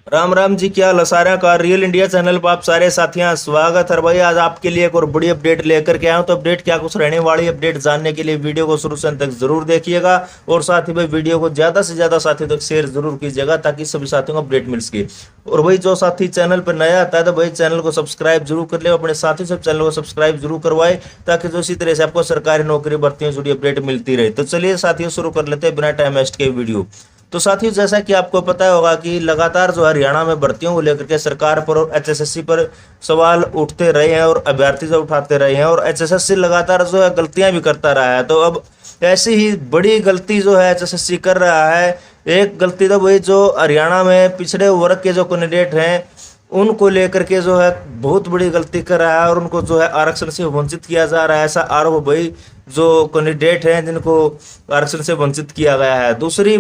राम राम जी, क्या लसारा का real India channel पर आप सारे साथियों स्वागत है भाई। आज आपके लिए एक और बड़ी अपडेट लेकर के आया हूं। तो अपडेट क्या कुछ रहने वाली अपडेट जानने के लिए वीडियो को शुरू से अंत तक जरूर देखिएगा और साथ ही भाई वीडियो को ज्यादा से ज्यादा साथियों तक शेयर जरूर कीजिएगा ताकि सभी साथियों को अपडेट मिल सके। और भाई जो साथी चैनल पर नया आता है तो भाई चैनल को सब्सक्राइब जरूर कर ले, अपने साथी सब चैनल को सब्सक्राइब जरूर करवाए ताकि जो इसी तरह से आपको सरकारी नौकरी भर्तियों से जुड़ी अपडेट मिलती रहे। तो चलिए साथियों शुरू कर लेते हैं बिना टाइम वेस्ट के वीडियो। तो साथियों जैसा कि आपको पता होगा कि लगातार जो हरियाणा में भर्तियों को लेकर के सरकार पर और एचएसएससी पर सवाल उठते रहे हैं और अभ्यर्थी जो उठाते रहे हैं और एचएसएससी लगातार जो है गलतियां भी करता रहा है। तो अब ऐसी ही बड़ी गलती जो है एचएसएससी कर रहा है। एक गलती तो वही जो हरियाणा में पिछड़े वर्ग के जो कैंडिडेट हैं उनको लेकर के जो है बहुत बड़ी गलती कर रहा है और उनको जो है आरक्षण से वंचित किया जा रहा है, ऐसा आरोप भाई जो कैंडिडेट हैं जिनको आरक्षण से वंचित किया गया है। दूसरी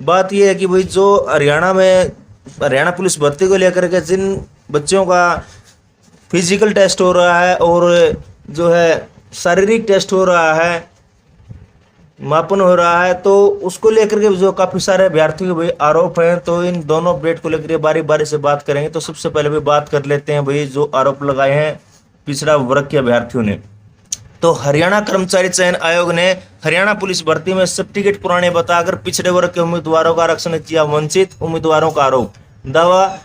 बात यह है कि भाई जो हरियाणा पुलिस भर्ती को लेकर के जिन बच्चों का फिजिकल टेस्ट हो रहा है और जो है शारीरिक टेस्ट हो रहा है, मापन हो रहा है, तो उसको लेकर के जो काफी सारे अभ्यर्थियों के भाई आरोप हैं। तो इन दोनों अपडेट को लेकर बारी बारी से बात करेंगे। तो सबसे पहले भी बात कर लेते हैं भाई जो आरोप लगाए हैं पिछड़ा वर्ग के अभ्यर्थियों ने। तो हरियाणा कर्मचारी चयन आयोग ने हरियाणा पुलिस भर्ती में सर्टिफिकेट पुराने बताकर पिछड़े वर्ग के उम्मीदवारों का आरक्षण किया वंचित, उम्मीदवारों का आरोप। दावा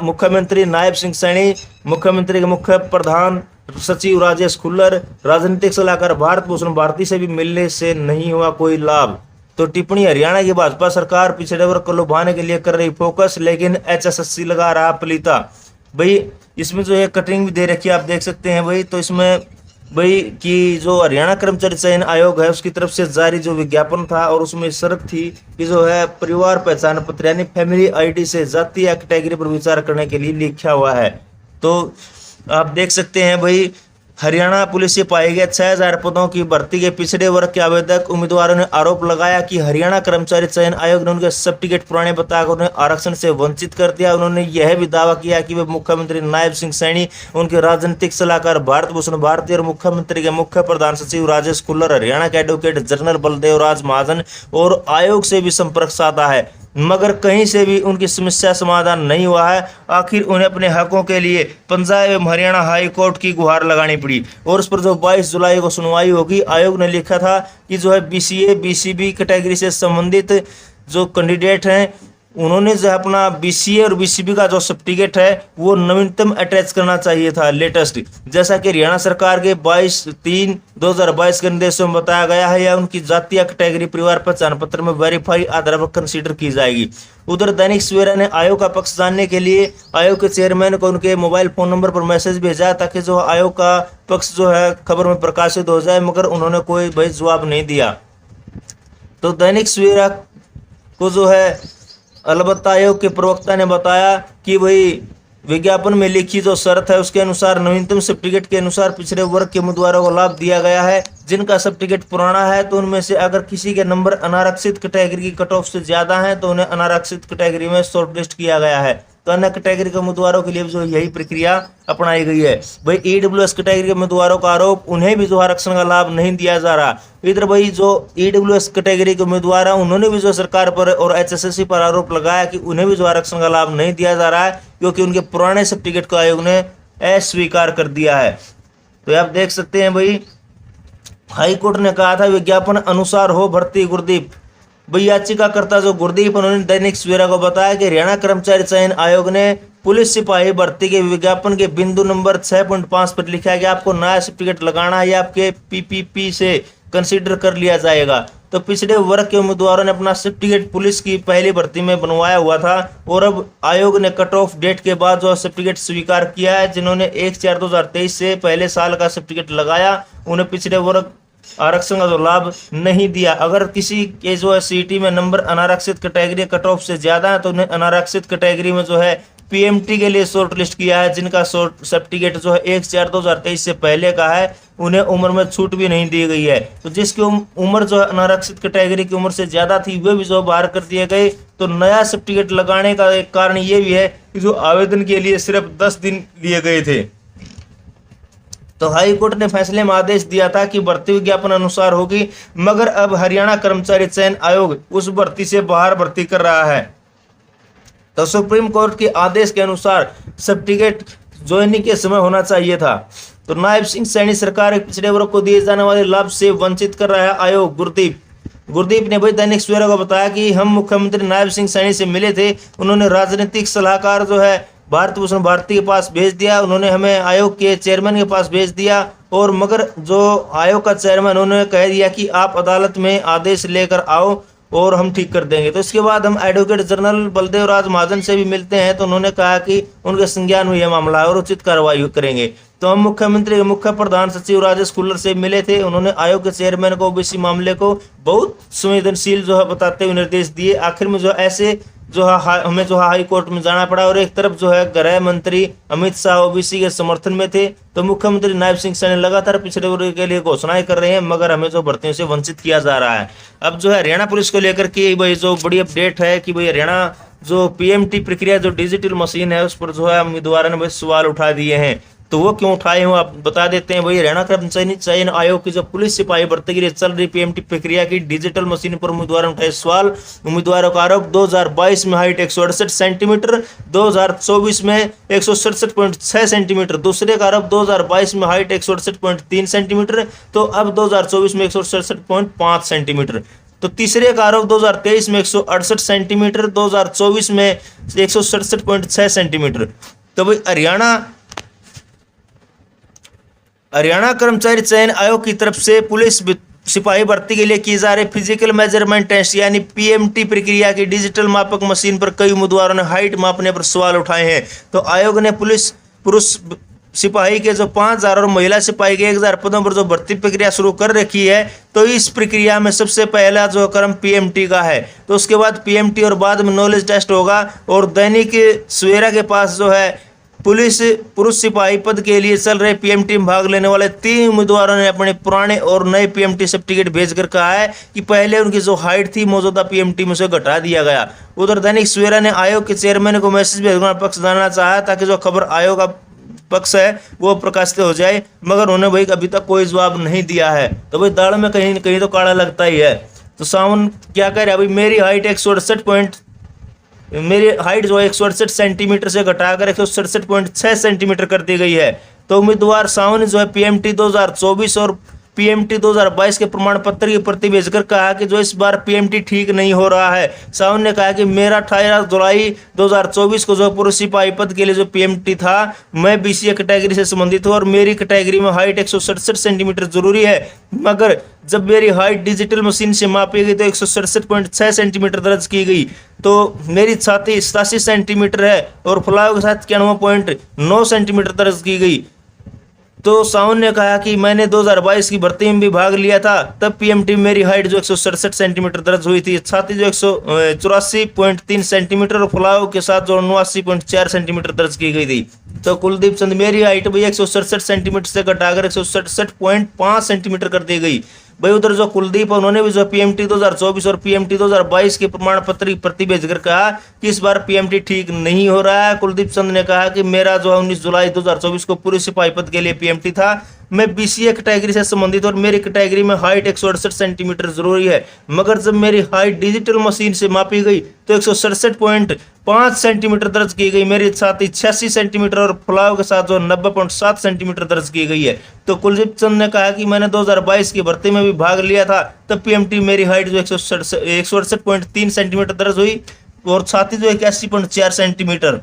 मुख्यमंत्री नायब सिंह सैनी, मुख्यमंत्री के मुख्य प्रधान सचिव राजेश खुल्लर, राजनीतिक सलाहकार भारत भूषण भारती से भी मिलने से नहीं हुआ कोई लाभ। तो टिप्पणी, हरियाणा की भाजपा सरकार पिछड़े वर्ग को लुभाने के लिए कर रही फोकस, लेकिन एचएसएससी लगा रहा पलीता। भाई इसमें जो है कटिंग भी दे रखी है, आप देख सकते हैं भाई। तो इसमें भाई कि जो हरियाणा कर्मचारी चयन आयोग है उसकी तरफ से जारी जो विज्ञापन था और उसमें शर्त थी कि जो है परिवार पहचान पत्र यानी फैमिली आईडी से जाति या कैटेगरी पर विचार करने के लिए लिखा हुआ है। तो आप देख सकते हैं भाई हरियाणा पुलिस से पाए गए 6000 पदों की भर्ती के पिछड़े वर्ग के आवेदक उम्मीदवारों ने आरोप लगाया कि हरियाणा कर्मचारी चयन आयोग ने उनके सर्टिफिकेट पुराने बताकर उन्हें आरक्षण से वंचित कर दिया। उन्होंने यह भी दावा किया कि वे मुख्यमंत्री नायब सिंह सैनी, उनके राजनीतिक सलाहकार भारत भूषण भारती और मुख्यमंत्री के मुख्य प्रधान सचिव राजेश खुल्लर, हरियाणा के एडवोकेट जनरल बलदेव राज महाजन और आयोग से भी संपर्क साधा है, मगर कहीं से भी उनकी समस्या समाधान नहीं हुआ है। आखिर उन्हें अपने हकों के लिए पंजाब एवं हरियाणा हाई कोर्ट की गुहार लगानी पड़ी और उस पर जो 22 जुलाई को सुनवाई होगी। आयोग ने लिखा था कि जो है बीसीए बीसीबी कैटेगरी से संबंधित जो कैंडिडेट हैं उन्होंने जो अपना बीसीए और बीसीबी का जो सर्टिफिकेट है वो नवीनतम अटैच करना चाहिए था, लेटेस्ट, जैसा कि हरियाणा सरकार के 22/3/2022 के निर्देशों में बताया गया है, या उनकी जाति या कैटेगरी परिवार पहचान पत्र में वेरीफाई आधार पर कंसीडर की जाएगी। उधर दैनिक सवेरा ने आयोग का पक्ष जानने के लिए आयोग के चेयरमैन को उनके मोबाइल फोन नंबर पर मैसेज भेजा ताकि जो आयोग का पक्ष जो है खबर में प्रकाशित हो जाए, मगर उन्होंने कोई भाई जवाब नहीं दिया। तो दैनिक सवेरा को जो है अलबत्ता आयोग के प्रवक्ता ने बताया कि भाई विज्ञापन में लिखी जो शर्त है उसके अनुसार नवीनतम सर्टिफिकेट के अनुसार पिछड़े वर्ग के उम्मीदवारों को लाभ दिया गया है। जिनका सर्टिफिकेट पुराना है तो उनमें से अगर किसी के नंबर अनारक्षित कैटेगरी की कट ऑफ से ज्यादा है तो उन्हें अनारक्षित कैटेगरी में शॉर्टलिस्ट किया गया है। तो अन्य कैटेगरी के उम्मीदवारों के लिए जो यही प्रक्रिया अपनाई गई है। भाई ईडब्ल्यूएस कैटेगरी के उम्मीदवारों का आरोप, उन्हें भी जो आरक्षण का लाभ नहीं दिया जा रहा। इधर भाई जो ईडब्ल्यूएस कैटेगरी के उम्मीदवार हैं उन्होंने भी जो सरकार पर और एचएसएससी पर आरोप लगाया कि उन्हें भी जो आरक्षण का लाभ नहीं दिया जा रहा है क्योंकि उनके पुराने सर्टिफिकेट को आयोग ने अस्वीकार कर दिया है। तो आप देख सकते हैं भाई हाईकोर्ट ने कहा था विज्ञापन अनुसार हो भर्ती। गुरदीप भाई याचिकाकर्ता जो गुरदीप, उन्होंने दैनिक सवेरा को बताया कि हरियाणा कर्मचारी चयन आयोग ने पुलिस सिपाही भर्ती के विज्ञापन के बिंदु नंबर 6.5 पर लिखा है कि आपको नया सर्टिफिकेट लगाना है या आपके पीपीपी से कंसीडर कर लिया जाएगा। तो पिछड़े वर्ग के उम्मीदवारों ने अपना सर्टिफिकेट पुलिस की पहली भर्ती में बनवाया हुआ था और अब आयोग ने कट ऑफ डेट के बाद जो सर्टिफिकेट स्वीकार किया है। जिन्होंने 1/4/2023 से पहले साल का सर्टिफिकेट लगाया उन्हें पिछड़े वर्ग आरक्षण का जो लाभ नहीं दिया। अगर किसी के जो है सीटी में नंबर अनारक्षित कैटेगरी कट ऑफ से ज्यादा है तो उन्हें अनारक्षित कैटेगरी में जो है पीएमटी के लिए शॉर्ट लिस्ट किया है। जिनका सर्टिफिकेट जो है 1/4/2023 से पहले का है उन्हें उम्र में छूट भी नहीं दी गई है। तो जिसकी उम्र जो है अनारक्षित कैटेगरी की उम्र से ज्यादा थी वे भी जो बाहर कर दिए गए। तो नया सर्टिफिकेट लगाने का एक कारण ये भी है कि जो आवेदन के लिए सिर्फ 10 दिन लिए गए थे। तो हाईकोर्ट ने फैसले में आदेश दिया था कि भर्ती विज्ञापन अनुसार होगी, मगर अब हरियाणा कर्मचारी चयन आयोग उस भर्ती से बाहर भर्ती कर रहा है। तो सुप्रीम कोर्ट के आदेश के अनुसार सर्टिफिकेट ज्वाइनिंग के समय होना चाहिए था। तो नायब सिंह सैनी सरकार पिछड़े वर्ग को दिए जाने वाले लाभ से वंचित कर रहा है आयोग। गुरदीप ने भाई दैनिक सवेरा को बताया कि हम मुख्यमंत्री नायब सिंह सैनी से मिले थे, उन्होंने राजनीतिक सलाहकार जो है भारत भूषण भारती के पास भेज दिया, उन्होंने हमें आयोग के चेयरमैन के पास भेज दिया, और मगर जो आयोग का चेयरमैन उन्होंने कह दिया कि आप अदालत में आदेश लेकर आओ और हम ठीक कर देंगे। तो इसके बाद हम एडवोकेट जनरल बलदेव राज महाजन से भी मिलते हैं, तो उन्होंने कहा कि उनके संज्ञान में यह मामला है और उचित कार्रवाई करेंगे। तो हम मुख्यमंत्री के मुख्य प्रधान सचिव राजेश खुल्लर से मिले थे, उन्होंने आयोग के चेयरमैन को ओबीसी मामले को बहुत संवेदनशील जो है बताते हुए निर्देश दिए। आखिर में जो ऐसे जो है हमें जो है हाई कोर्ट में जाना पड़ा, और एक तरफ जो है गृह मंत्री अमित शाह ओबीसी के समर्थन में थे। तो मुख्यमंत्री नायब सिंह सैनी लगातार पिछड़े वर्ग के लिए घोषणाएं कर रहे हैं, मगर हमें जो भर्तियों से वंचित किया जा रहा है। अब जो है हरियाणा पुलिस को लेकर के भाई जो बड़ी अपडेट है कि भाई हरियाणा जो पीएमटी प्रक्रिया जो डिजिटल मशीन है उस पर जो है उम्मीदवारों ने भाई सवाल उठा दिए हैं। तो वो क्यों उठाए हो आप बता देते हैं। भाई हरियाणा कर्मचारी चयन आयोग की जो पुलिस सिपाही भर्ती के लिए चल रही पीएमटी प्रक्रिया की डिजिटल मशीन पर उम्मीदवारों ने उठाए सवाल। उम्मीदवारों का आरोप 2022 में हाइट 168 सेंटीमीटर, 2024 में 167.6 सेंटीमीटर। दूसरे का आरोप 2022 में हाइट 168.3 सेंटीमीटर, तो अब 2024 में 167.5 सेंटीमीटर। तो तीसरे का आरोप 2023 में 168 सेंटीमीटर, 2024 में 167.6 सेंटीमीटर। तो भाई हरियाणा कर्मचारी चयन आयोग की तरफ से पुलिस सिपाही भर्ती के लिए की जा रही फिजिकल मेजरमेंट टेस्ट यानी पीएमटी प्रक्रिया की डिजिटल मापक मशीन पर कई उम्मीदवारों ने हाइट मापने पर सवाल उठाए हैं। तो आयोग ने पुरुष सिपाही के जो 5000 और महिला सिपाही के 1000 पदों पर जो भर्ती प्रक्रिया शुरू कर रखी है। तो इस प्रक्रिया में सबसे पहला जो क्रम पीएमटी का है, तो उसके बाद पीएमटी और बाद में नॉलेज टेस्ट होगा। और दैनिक सवेरा के पास जो है पुरुष सिपाही पद के लिए चल रहे पीएमटी में भाग लेने वाले 3 उम्मीदवारों ने अपने पुराने और नए पीएमटी सर्टिफिकेट भेजकर कहा है कि पहले उनकी जो हाइट थी मौजूदा पीएमटी में से घटा दिया गया। उधर दैनिक सवेरा ने आयोग के चेयरमैन को मैसेज भेजना पक्ष जानना चाहा ताकि जो खबर आयोग का पक्ष है वो प्रकाशित हो जाए, मगर उन्होंने भाई अभी तक कोई जवाब नहीं दिया है। तो भाई दाल में कहीं न कहीं तो काला लगता ही है। तो सावन क्या कह रहा है, भाई मेरी हाइट जो है 168 सेंटीमीटर से घटाकर 167.6 सेंटीमीटर कर दी गई है। तो उम्मीदवार सावन जो है पीएमटी 2024 और पीएमटी 2022 के प्रमाण पत्र की प्रति भेजकर कहा कि जो इस बार पीएमटी ठीक नहीं हो रहा है। सावन ने कहा कि मेरा 18 जुलाई 2024 को जो पुरुष सिपाही पद के लिए जो पीएमटी था, मैं बीसीए कैटेगरी से संबंधित हूँ और मेरी कैटेगरी में हाइट 167 सेंटीमीटर जरूरी है, मगर जब मेरी हाइट डिजिटल मशीन से मापी गई तो 167.6 सेंटीमीटर दर्ज की गई। तो मेरी छाती 87 सेंटीमीटर है और फुलाव के साथ 91.9 सेंटीमीटर दर्ज की गई। तो सावन ने कहा कि मैंने 2022 की भर्ती में भी भाग लिया था, तब पीएमटी में मेरी हाइट जो 167 सेंटीमीटर दर्ज हुई थी, छाती जो 184.3 सेंटीमीटर और फुलाव के साथ जो 89.4 सेंटीमीटर दर्ज की गई थी। तो कुलदीप चंद मेरी हाइट भाई 167 सेंटीमीटर से घटाकर 167.5 सेंटीमीटर कर दी गई। भाई उधर जो कुलदीप है उन्होंने भी जो पीएमटी 2024 और पीएमटी 2022 के प्रमाण पत्र की प्रति भेजकर कहा कि इस बार पीएमटी ठीक नहीं हो रहा है। कुलदीप चंद ने कहा कि मेरा जो 19 जुलाई 2024 को पुरुष सिपाही पद के लिए पीएमटी था, मैं बीसीए कैटेगरी से संबंधित और मेरी कैटेगरी में हाइट 168 सेंटीमीटर जरूरी है, मगर जब मेरी हाइट डिजिटल मशीन से मापी गई तो 167.5 सेंटीमीटर दर्ज की गई। मेरी छाती 86 सेंटीमीटर और फुलाव के साथ जो 90.7 सेंटीमीटर दर्ज की गई है। तो कुलदीप चंद ने कहा कि मैंने 2022 की भर्ती में भी भाग लिया था, तब पीएमटी मेरी हाइट जो 168.3 सेंटीमीटर दर्ज हुई और छाती जो 81.4 सेंटीमीटर,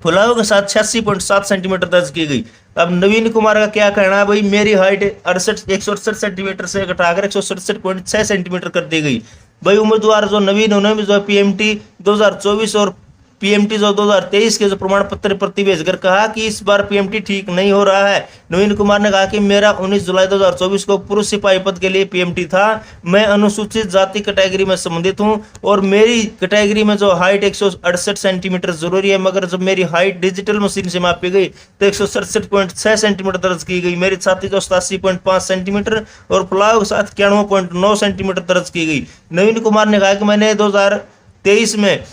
फुलाव के साथ 86.7 सेंटीमीटर दर्ज की गई। अब नवीन कुमार का क्या कहना है, भाई मेरी हाइट 168 सेंटीमीटर से घटाकर 167.6 सेंटीमीटर कर दी गई। भाई उम्मीदवार जो नवीन उन्होंने जो पीएमटी 2024 और पीएमटी जो 2023 के जो प्रमाण पत्र प्रति भेजकर कहा कि इस बार पीएमटी ठीक नहीं हो रहा है। नवीन कुमार ने कहा कि मेरा 19 जुलाई 2024 को पुरुष सिपाही पद के लिए पीएमटी था, मैं अनुसूचित जाति कैटेगरी में संबंधित हूं और मेरी कैटेगरी में जो हाइट 168 सेंटीमीटर जरूरी है, मगर जब मेरी हाइट डिजिटल मशीन से मापी गई तो 167.6 सेंटीमीटर दर्ज की गई। मेरी छाती जो 87.5 सेंटीमीटर और फुलाव के साथ 91.9 सेंटीमीटर दर्ज की गई। नवीन कुमार ने कहा कि मैंने 2023 में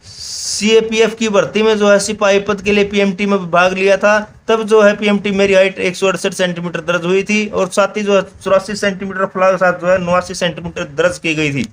सीएपीएफ की भर्ती में जो है सिपाही पद के लिए पीएमटी में भाग लिया था, तब जो है पीएमटी मेरी हाइट 168 सेंटीमीटर दर्ज हुई थी और साथ ही जो है 84 सेंटीमीटर फुलाव के साथ जो है 89 सेंटीमीटर दर्ज की गई थी।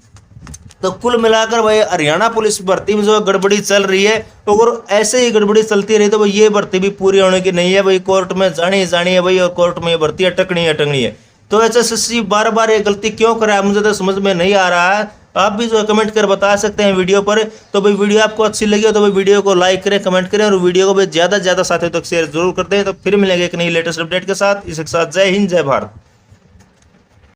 तो कुल मिलाकर भाई हरियाणा पुलिस भर्ती में जो गड़बड़ी चल रही है, और ऐसे ही गड़बड़ी चलती रही तो भाई ये भर्ती भी पूरी होने की नहीं है भाई, कोर्ट में जानी है भाई, और कोर्ट में ये भर्ती अटकनी है। तो एसएससी बार बार ये गलती क्यों कर रहा है, मुझे तो समझ में नहीं आ रहा है। आप भी जो है कमेंट कर बता सकते हैं वीडियो पर। तो भाई वीडियो आपको अच्छी लगी हो तो भाई वीडियो को लाइक करें, कमेंट करें, और वीडियो को भाई ज़्यादा से ज़्यादा साथियों तक शेयर जरूर करते हैं। तो फिर मिलेंगे एक नई लेटेस्ट अपडेट के साथ। इसके साथ जय हिंद, जय भारत।